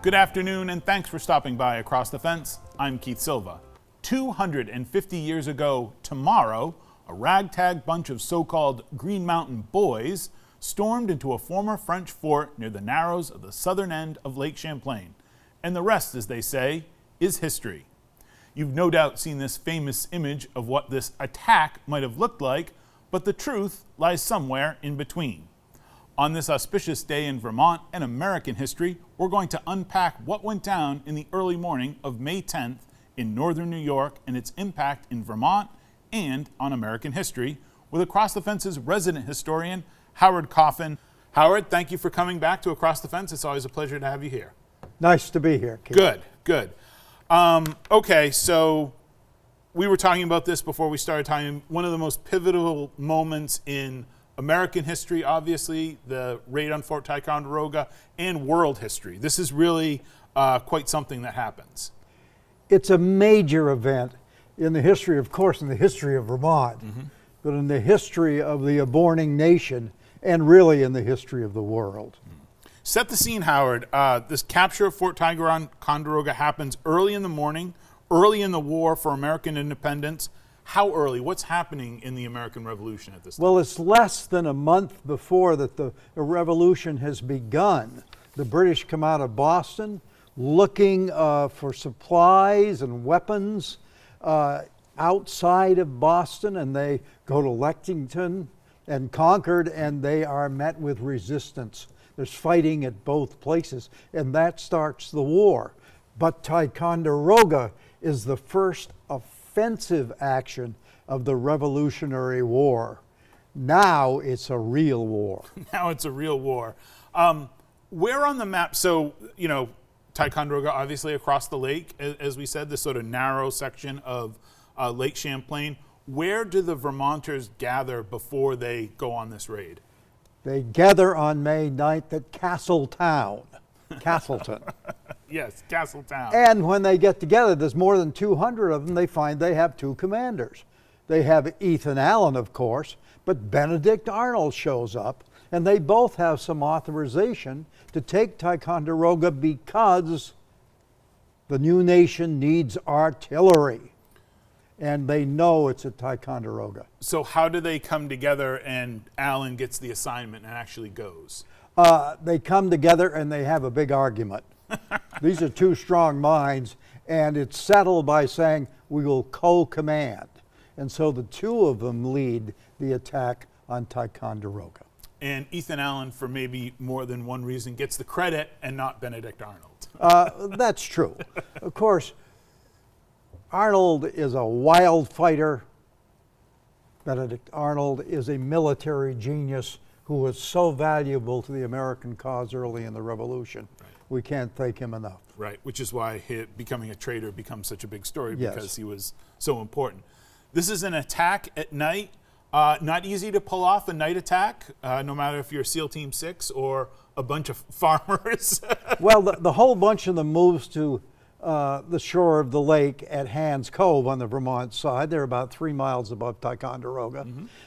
Good afternoon, and thanks for stopping by Across the Fence. I'm Keith Silva. 250 years ago tomorrow, a ragtag bunch of so-called Green Mountain Boys stormed into a former French fort near the narrows of the southern end of Lake Champlain. And the rest, as they say, is history. You've no doubt seen this famous image of what this attack might have looked like, but the truth lies somewhere in between. On this auspicious day in Vermont and American history, we're going to unpack what went down in the early morning of May 10th in northern New York and its impact in Vermont and on American history with Across the Fence's resident historian, Howard Coffin. Howard, thank you for coming back to Across the Fence. It's always a pleasure to have you here. Nice to be here, Keith. Good. Okay, so we were talking about this before we started talking. One of the most pivotal moments in American history, obviously, the raid on Fort Ticonderoga, and world history. This is really quite something that happens. It's a major event in the history, of course, in the history of Vermont, but in the history of the aborting nation, and really in the history of the world. Set the scene, Howard. This capture of Fort Ticonderoga happens early in the morning, early in the war for American independence. How early? What's happening in the American Revolution at this time? Well, it's less than a month before that the revolution has begun. The British come out of Boston looking for supplies and weapons outside of Boston, and they go to Lexington and Concord, and they are met with resistance. There's fighting at both places, and that starts the war. But Ticonderoga is the first offensive action of the Revolutionary War. Now it's a real war. Now it's a real war. Where on the map, so, Ticonderoga obviously across the lake, as we said, this sort of narrow section of Lake Champlain. Where do the Vermonters gather before they go on this raid? They gather on May 9th at Castleton. Yes, Castleton. And when they get together, there's more than 200 of them, they find they have two commanders. They have Ethan Allen, of course, but Benedict Arnold shows up, and they both have some authorization to take Ticonderoga because the new nation needs artillery. And they know it's at Ticonderoga. So how do they come together and Allen gets the assignment and actually goes? They come together and they have a big argument. These are two strong minds, and it's settled by saying we will co-command. And so the two of them lead the attack on Ticonderoga. And Ethan Allen, for maybe more than one reason, gets the credit and not Benedict Arnold. That's true. Of course, Arnold is a wild fighter. Benedict Arnold is a military genius who was so valuable to the American cause early in the Revolution. Right. We can't thank him enough. Right, which is why becoming a traitor becomes such a big story, Yes. because he was so important. This is an attack at night. Not easy to pull off a night attack, no matter if you're SEAL Team 6 or a bunch of farmers. Well, the whole bunch of them moves to the shore of the lake at Hans Cove on the Vermont side. They're about 3 miles above Ticonderoga.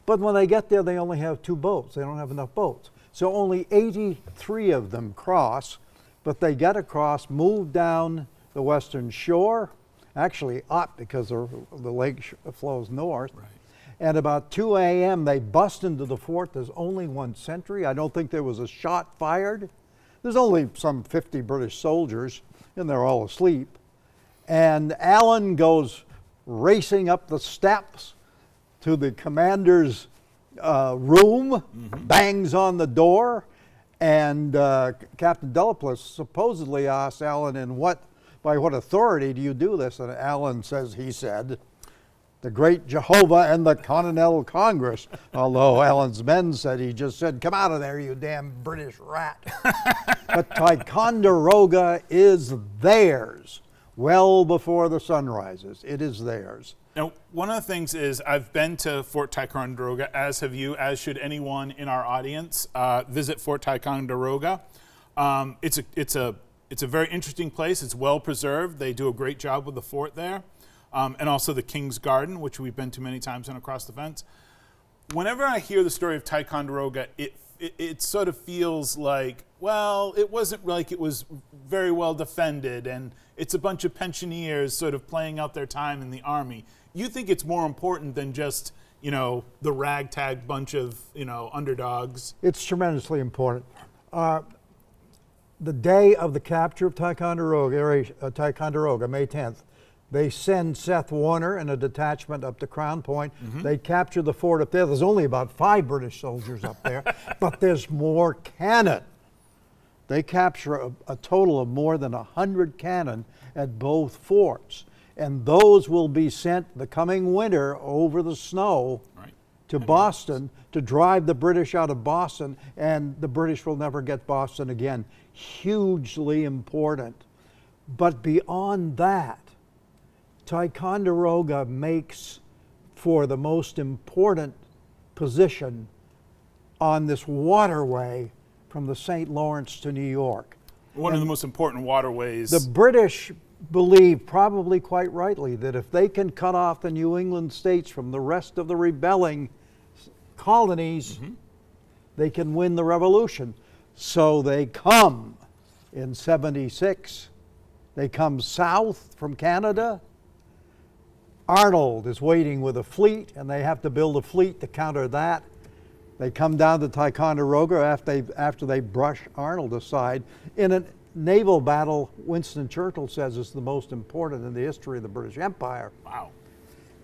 But when they get there, they only have 2 boats. They don't have enough boats. So only 83 of them cross, but they get across, move down the western shore, actually up because the lake flows north. Right. And about 2 a.m., they bust into the fort. There's only one sentry. I don't think there was a shot fired. There's only some 50 British soldiers, and they're all asleep. And Allen goes racing up the steps to the commander's room, bangs on the door, and Captain Delaplace supposedly asks Allen, by what authority do you do this? And Allen says, he said, the great Jehovah and the Continental Congress. Although Allen's men said, he just said, come out of there, you damn British rat. But Ticonderoga is theirs well before the sun rises. It is theirs. Now, one of the things is I've been to Fort Ticonderoga, as have you, as should anyone in our audience. Visit Fort Ticonderoga. It's a very interesting place. It's well preserved. They do a great job with the fort there. And also the King's Garden, which we've been to many times on Across the Fence. Whenever I hear the story of Ticonderoga, it sort of feels like, well, it wasn't like it was very well defended, and it's a bunch of pensioners sort of playing out their time in the Army. You think it's more important than just, the ragtag bunch of, underdogs? It's tremendously important. The day of the capture of Ticonderoga, May 10th, they send Seth Warner and a detachment up to Crown Point. They capture the fort up there. There's only about 5 British soldiers up there, but there's more cannon. They capture a total of more than 100 cannon at both forts. And those will be sent the coming winter over the snow to Boston to drive the British out of Boston, and the British will never get Boston again. Hugely important. But beyond that, Ticonderoga makes for the most important position on this waterway from the St. Lawrence to New York. One of the most important waterways. The British believe, probably quite rightly, that if they can cut off the New England states from the rest of the rebelling colonies, they can win the revolution. So they come in 76. They come south from Canada. Arnold is waiting with a fleet, and they have to build a fleet to counter that. They come down to Ticonderoga after they brush Arnold aside. In a naval battle, Winston Churchill says is the most important in the history of the British Empire. Wow.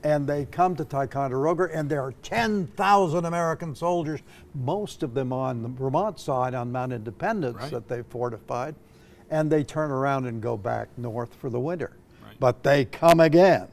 And they come to Ticonderoga, and there are 10,000 American soldiers, most of them on the Vermont side on Mount Independence that they fortified, and they turn around and go back north for the winter. But they come again.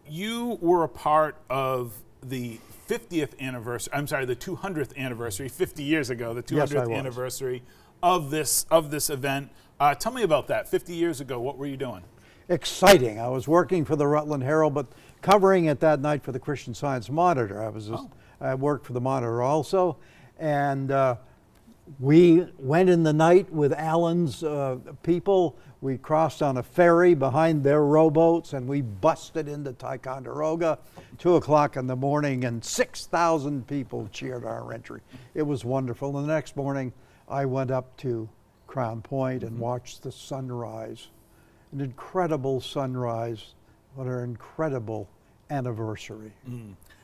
You were a part of the 50th anniversary, I'm sorry, the 200th anniversary, 50 years ago, the 200th anniversary of this event. Tell me about that. 50 years ago, what were you doing? Exciting. I was working for the Rutland Herald, but covering it that night for the Christian Science Monitor. I worked for the Monitor also, and we went in the night with Allen's people. We crossed on a ferry behind their rowboats, and we busted into Ticonderoga, 2 o'clock in the morning, and 6,000 people cheered our entry. It was wonderful. And the next morning, I went up to Crown Point and watched the sunrise. An incredible sunrise. What an incredible anniversary.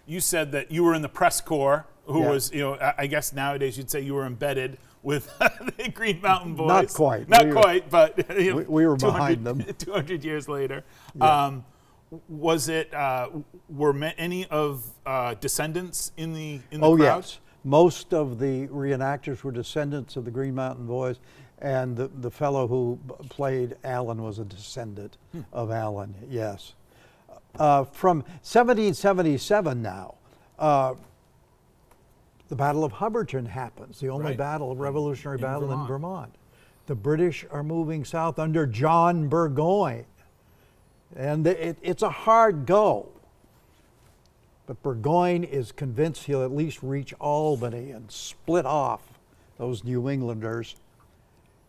You said that you were in the press corps, who was, I guess nowadays you'd say you were embedded with the Green Mountain Boys. Not quite. But we were behind them. 200 years later. Yeah. Were any of descendants in the crowd? Oh, yes. Most of the reenactors were descendants of the Green Mountain Boys, and the fellow who played Allen was a descendant of Allen, yes. From 1777 now, the Battle of Hton happens, the only battle, revolutionary battle in Vermont. The British are moving south under John Burgoyne, and it's a hard go. But Burgoyne is convinced he'll at least reach Albany and split off those New Englanders.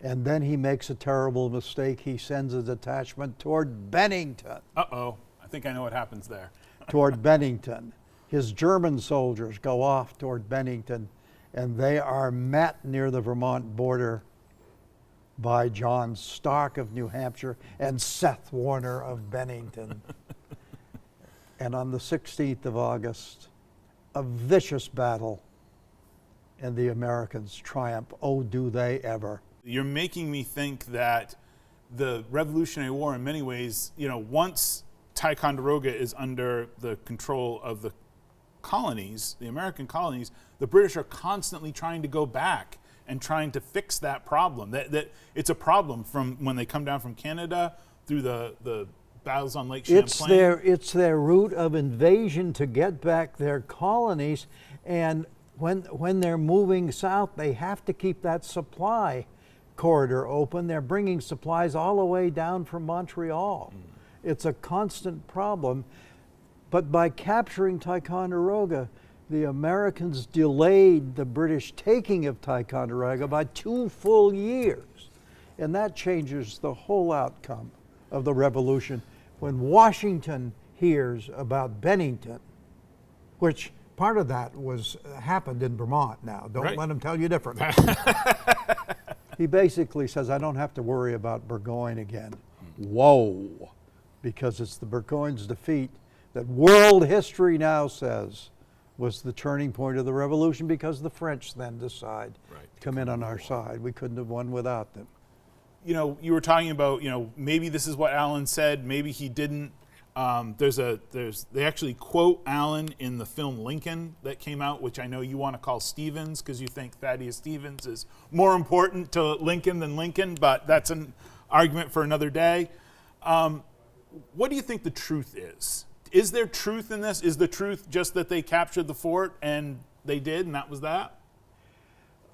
And then he makes a terrible mistake. He sends a detachment toward Bennington. Uh-oh. I think I know what happens there. Toward Bennington. His German soldiers go off toward Bennington, and they are met near the Vermont border by John Stark of New Hampshire and Seth Warner of Bennington. And on the 16th of August, a vicious battle, and the Americans triumph. Oh, do they ever. You're making me think that the Revolutionary War, in many ways, once Ticonderoga is under the control of the colonies, the American colonies, the British are constantly trying to go back and trying to fix that problem. That it's a problem from when they come down from Canada through the battles on Lake Champlain. It's their route of invasion to get back their colonies, and when they're moving south, they have to keep that supply corridor open. They're bringing supplies all the way down from Montreal. It's a constant problem. But by capturing Ticonderoga, the Americans delayed the British taking of Ticonderoga by 2 full years. And that changes the whole outcome of the Revolution. When Washington hears about Bennington, which part of that happened in Vermont now. Don't let them tell you different. He basically says, I don't have to worry about Burgoyne again. Whoa, because it's the Burgoyne's defeat that world history now says was the turning point of the revolution, because the French then decide to come in on our side. We couldn't have won without them. You know, you were talking about, maybe this is what Allen said, maybe he didn't. They actually quote Allen in the film Lincoln that came out, which I know you want to call Stevens because you think Thaddeus Stevens is more important to Lincoln than Lincoln, but that's an argument for another day. What do you think the truth is? Is there truth in this? Is the truth just that they captured the fort and they did, and that was that?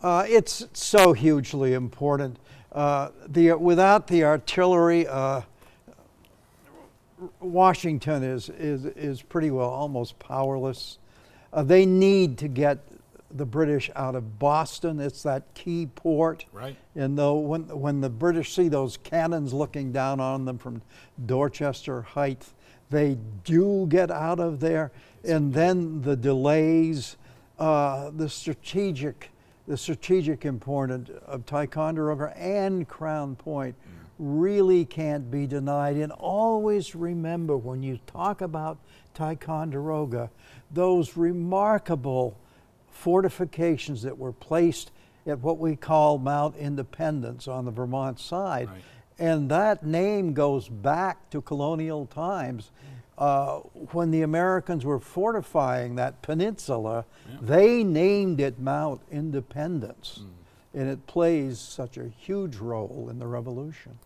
It's so hugely important. Without the artillery, Washington is pretty well almost powerless. They need to get the British out of Boston. It's that key port. Right. And though when the British see those cannons looking down on them from Dorchester Heights, they do get out of there. And then the delays, the strategic importance of Ticonderoga and Crown Point really can't be denied. And always remember, when you talk about Ticonderoga, those remarkable fortifications that were placed at what we call Mount Independence on the Vermont side. Right. And that name goes back to colonial times. When the Americans were fortifying that peninsula, they named it Mount Independence. And it plays such a huge role in the Revolution.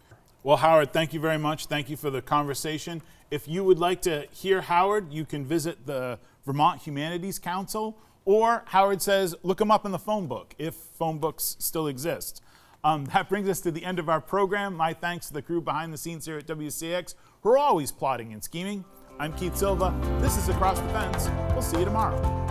Well, Howard, thank you very much. Thank you for the conversation. If you would like to hear Howard, you can visit the Vermont Humanities Council, or Howard says, look him up in the phone book, if phone books still exist. That brings us to the end of our program. My thanks to the crew behind the scenes here at WCX, who are always plotting and scheming. I'm Keith Silva. This is Across the Fence. We'll see you tomorrow.